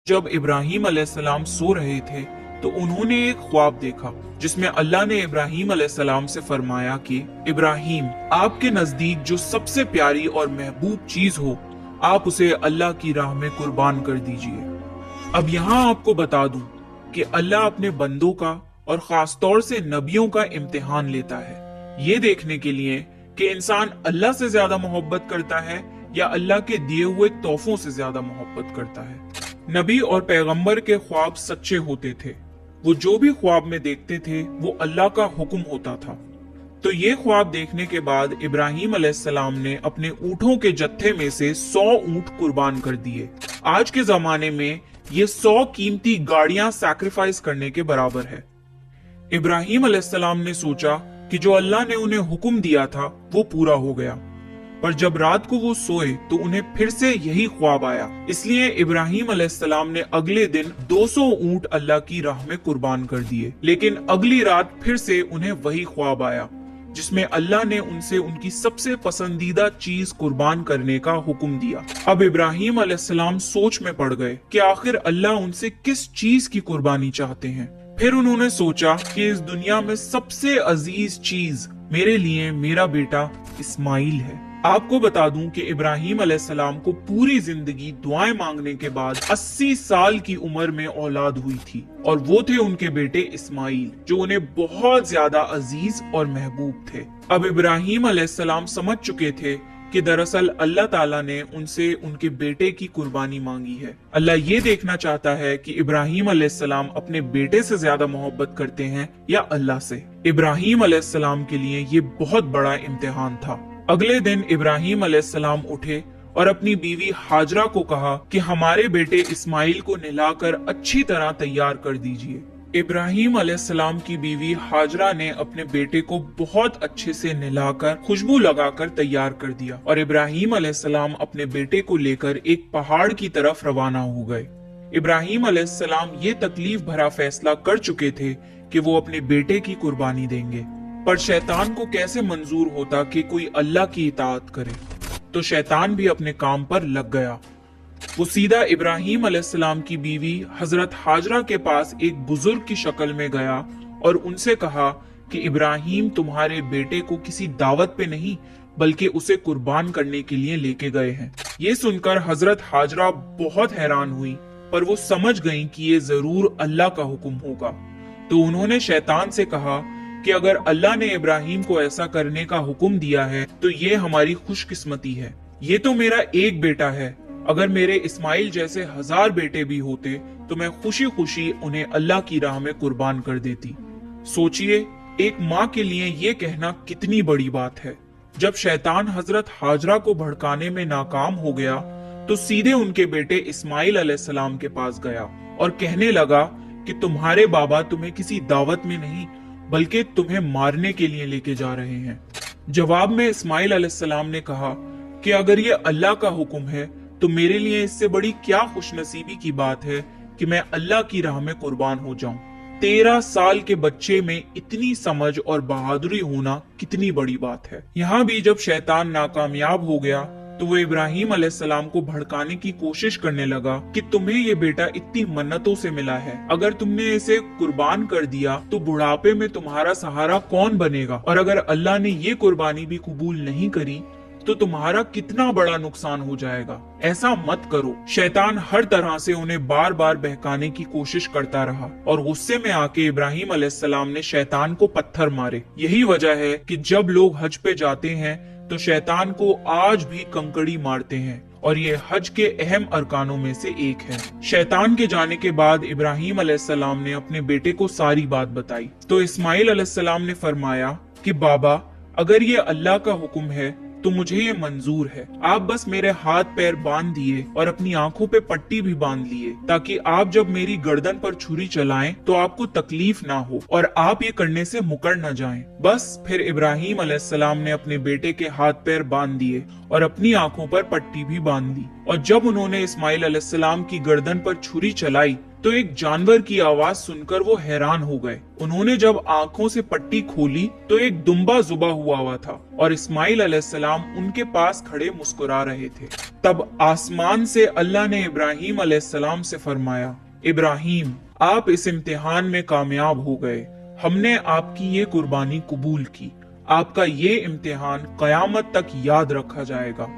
जब इब्राहिम अलैहिस्सलाम सो रहे थे तो उन्होंने एक ख्वाब देखा जिसमें अल्लाह ने इब्राहिम अलैहिस्सलाम से फरमाया कि इब्राहिम, आपके नजदीक जो सबसे प्यारी और महबूब चीज हो आप उसे अल्लाह की राह में कुर्बान कर दीजिए। अब यहाँ आपको बता दूं कि अल्लाह अपने बंदों का और खास तौर से नबियों का इम्तिहान लेता है, ये देखने के लिए कि इंसान अल्लाह से ज्यादा मोहब्बत करता है या अल्लाह के दिए हुए तोहफों से ज्यादा मोहब्बत करता है। नबी और पैगंबर के ख्वाब सच्चे होते थे। वो जो भी ख्वाब में देखते थे वो अल्लाह का हुक्म होता था। तो ये ख्वाब देखने के बाद इब्राहिम अलैहिस्सलाम ने अपने ऊँटों के जत्थे में से 100 ऊँट कुर्बान कर दिए। आज के जमाने में ये 100 कीमती गाड़ियां सैक्रिफाइस करने के बराबर है। इब्राहिम अलैहिस्सलाम ने सोचा कि जो अल्लाह ने उन्हें हुक्म दिया था वो पूरा हो गया, पर जब रात को वो सोए तो उन्हें फिर से यही ख्वाब आया। इसलिए इब्राहिम अलैहिस्सलाम ने अगले दिन 200 ऊंट अल्लाह की राह में कुर्बान कर दिए। लेकिन अगली रात फिर से उन्हें वही ख्वाब आया जिसमें अल्लाह ने उनसे उनकी सबसे पसंदीदा चीज कुर्बान करने का हुक्म दिया। अब इब्राहिम अलैहिस्सलाम सोच में पड़ गए कि आखिर अल्लाह उनसे किस चीज की कुर्बानी चाहते हैं। फिर उन्होंने सोचा कि इस दुनिया में सबसे अजीज चीज मेरे लिए मेरा बेटा इस्माइल है। आपको बता दूं कि इब्राहिम अलैहिस्सलाम को पूरी जिंदगी दुआएं मांगने के बाद 80 साल की उम्र में औलाद हुई थी और वो थे उनके बेटे इस्माइल, जो उन्हें बहुत ज्यादा अजीज और महबूब थे। अब इब्राहिम अलैहिस्सलाम समझ चुके थे कि दरअसल अल्लाह ताला ने उनसे उनके बेटे की कुर्बानी मांगी है। अल्लाह ये देखना चाहता है कि इब्राहिम अलैहिस्सलाम अपने बेटे से ज्यादा मोहब्बत करते हैं या अल्लाह से। इब्राहिम अलैहिस्सलाम के लिए ये बहुत बड़ा इम्तिहान था। अगले दिन इब्राहिम अलैहिस्सलाम उठे और अपनी बीवी हाजरा को कहा कि हमारे बेटे इस्माइल को नहलाकर अच्छी तरह तैयार कर दीजिए। इब्राहिम अलैहिस्सलाम की बीवी हाजरा ने अपने बेटे को बहुत अच्छे से नहलाकर खुशबू लगाकर तैयार कर दिया और इब्राहिम अलैहिस्सलाम अपने बेटे को लेकर एक पहाड़ की तरफ रवाना हो गए। इब्राहिम अलैहिस्सलाम ये तकलीफ भरा फैसला कर चुके थे कि वो अपने बेटे की कुर्बानी देंगे, पर शैतान को कैसे मंजूर होता कि कोई अल्लाह की इताअत करे। तो शैतान भी अपने काम पर लग गया। वो सीधा इब्राहिम अलैहिस्सलाम की बीवी हजरत हाजरा के पास एक बुजुर्ग की शक्ल में गया और उनसे कहा कि इब्राहिम तुम्हारे बेटे को किसी दावत पे नहीं बल्कि उसे कुर्बान करने के लिए लेके गए हैं। ये सुनकर हजरत हाजरा बहुत हैरान हुई, पर वो समझ गईं कि ये जरूर अल्लाह का हुक्म होगा। तो उन्होंने शैतान से कहा कि अगर अल्लाह ने इब्राहिम को ऐसा करने का हुक्म दिया है तो ये हमारी खुशकिस्मती है। ये तो मेरा एक बेटा है, अगर मेरे इस्माइल जैसे 1000 बेटे भी होते तो मैं खुशी खुशी उन्हें अल्लाह की राह में कुर्बान कर देती। सोचिए, एक माँ के लिए ये कहना कितनी बड़ी बात है। जब शैतान हजरत हाजरा को भड़काने में नाकाम हो गया तो सीधे उनके बेटे इस्माइल अलैहिस्सलाम के पास गया और कहने लगा कि तुम्हारे बाबा तुम्हें किसी दावत में नहीं बल्कि तुम्हें मारने के लिए लेके जा रहे हैं। जवाब में इस्माइल अलैहिस्सलाम ने कहा कि अगर ये अल्लाह का हुक्म है तो मेरे लिए इससे बड़ी क्या खुशनसीबी की बात है कि मैं अल्लाह की राह में कुर्बान हो जाऊं। 13 साल के बच्चे में इतनी समझ और बहादुरी होना कितनी बड़ी बात है। यहाँ भी जब शैतान नाकामयाब हो गया तो वो इब्राहिम अलैहिस्सलाम को भड़काने की कोशिश करने लगा कि तुम्हें ये बेटा इतनी मन्नतों से मिला है, अगर तुमने इसे कुर्बान कर दिया तो बुढ़ापे में तुम्हारा सहारा कौन बनेगा, और अगर अल्लाह ने ये कुर्बानी भी कबूल नहीं करी तो तुम्हारा कितना बड़ा नुकसान हो जाएगा। ऐसा मत करो। शैतान हर तरह से उन्हें बार बार बहकाने की कोशिश करता रहा और गुस्से में आके इब्राहिम अलैहिस्सलाम ने शैतान को पत्थर मारे। यही वजह है कि जब लोग हज पे जाते हैं तो शैतान को आज भी कंकड़ी मारते हैं और ये हज के अहम अरकानों में से एक है। शैतान के जाने के बाद इब्राहिम अलैहिस्सलाम ने अपने बेटे को सारी बात बताई तो इस्माइल अलैहिस्सलाम ने फरमाया कि बाबा, अगर ये अल्लाह का हुक्म है तो मुझे ये मंजूर है। आप बस मेरे हाथ पैर बांध दिए और अपनी आंखों पे पट्टी भी बांध लिए ताकि आप जब मेरी गर्दन पर छुरी चलाएं तो आपको तकलीफ ना हो और आप ये करने से मुकर न जाएं। बस फिर इब्राहिम अलैहिस्सलाम ने अपने बेटे के हाथ पैर बांध दिए और अपनी आंखों पर पट्टी भी बांध ली और जब उन्होंने इस्माइल अलैहिस्सलाम की गर्दन पर छुरी चलाई तो एक जानवर की आवाज सुनकर वो हैरान हो गए। उन्होंने जब आंखों से पट्टी खोली तो एक दुम्बा जुबा हुआ था और इस्माइल अलैहिस्सलाम उनके पास खड़े मुस्कुरा रहे थे। तब आसमान से अल्लाह ने इब्राहिम अलैहिस्सलाम से फरमाया, इब्राहिम आप इस इम्तिहान में कामयाब हो गए, हमने आपकी ये कुर्बानी कबूल की। आपका ये इम्तिहान कयामत तक याद रखा जाएगा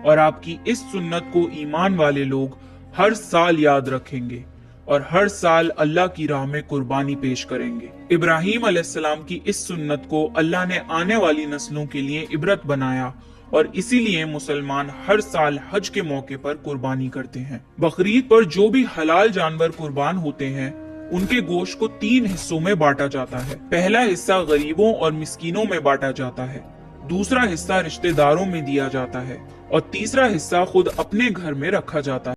और आपकी इस सुन्नत को ईमान वाले लोग हर साल याद रखेंगे और हर साल अल्लाह की राह में कुर्बानी पेश करेंगे। इब्राहिम अलैहिस्सलाम की इस सुन्नत को अल्लाह ने आने वाली नस्लों के लिए इबरत बनाया और इसीलिए मुसलमान हर साल हज के मौके पर कुर्बानी करते हैं। बकरीद पर जो भी हलाल जानवर कुर्बान होते हैं उनके गोश्त को 3 हिस्सों में बांटा जाता है। पहला हिस्सा गरीबों और मिस्कीनों में बांटा जाता है, दूसरा हिस्सा रिश्तेदारों में दिया जाता है और तीसरा हिस्सा खुद अपने घर में रखा जाता है।